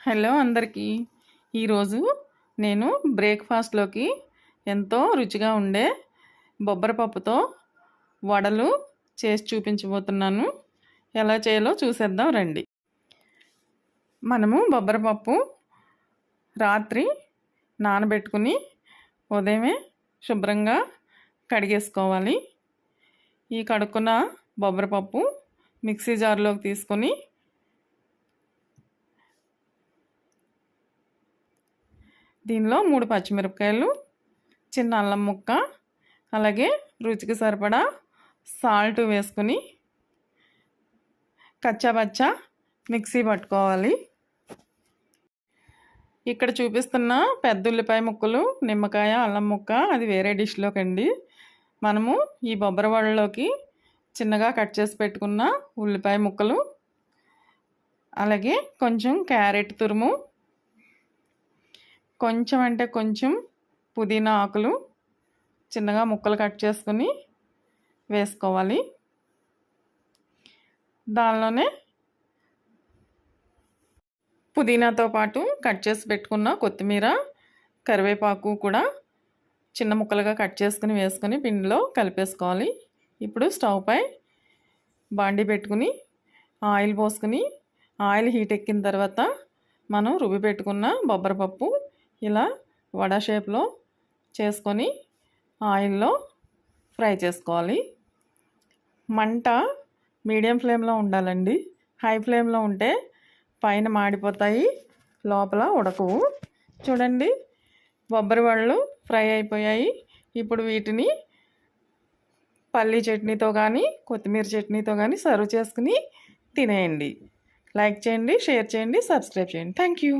Hello అందరికీ. ఈరోజు నేను బ్రేక్ఫాస్ట్లోకి ఎంతో రుచిగా ఉండే బొబ్బరపప్పుతో వడలు చేసి చూపించబోతున్నాను. ఎలా చేయాలో చూసేద్దాం రండి. మనము బొబ్బరపప్పు రాత్రి నానబెట్టుకుని ఉదయమే శుభ్రంగా కడిగేసుకోవాలి. ఈ కడుక్కున్న బొబ్బరపప్పు మిక్సీ జార్లోకి తీసుకొని దీనిలో 3 పచ్చిమిరపకాయలు, చిన్న అల్లం ముక్క, అలాగే రుచికి సరిపడా సాల్ట్ వేసుకుని కచ్చాపచ్చా మిక్సీ పట్టుకోవాలి. ఇక్కడ చూపిస్తున్న పెద్ద ఉల్లిపాయ ముక్కలు, నిమ్మకాయ, అల్లం ముక్క అది వేరే డిష్లోకి అండి. మనము ఈ బొబ్బర వడలోకి చిన్నగా కట్ చేసి పెట్టుకున్న ఉల్లిపాయ ముక్కలు, అలాగే కొంచెం క్యారెట్ తురుము, కొంచెం అంటే కొంచెం పుదీనా ఆకులు చిన్నగా ముక్కలు కట్ చేసుకుని వేసుకోవాలి. దానిలోనే పుదీనాతో పాటు కట్ చేసి పెట్టుకున్న కొత్తిమీర, కరివేపాకు కూడా చిన్న ముక్కలుగా కట్ చేసుకుని వేసుకొని పిండిలో కలిపేసుకోవాలి. ఇప్పుడు స్టవ్ పై బాండీ పెట్టుకుని ఆయిల్ పోసుకుని ఆయిల్ హీట్ ఎక్కిన తర్వాత మనం రుబ్బి పెట్టుకున్న బొబ్బరపప్పు ఇలా వడ షేప్లో చేసుకొని ఆయిల్లో ఫ్రై చేసుకోవాలి. మంట మీడియం ఫ్లేమ్లో ఉండాలండి. హై ఫ్లేమ్లో ఉంటే పైన మాడిపోతాయి, లోపల ఉడకవు. చూడండి, బొబ్బరి వడలు ఫ్రై అయిపోయాయి. ఇప్పుడు వీటిని పల్లీ చట్నీతో కానీ కొత్తిమీర చట్నీతో కానీ సర్వ్ చేసుకుని తినేయండి. లైక్ చేయండి, షేర్ చేయండి, సబ్స్క్రైబ్ చేయండి. Thank you.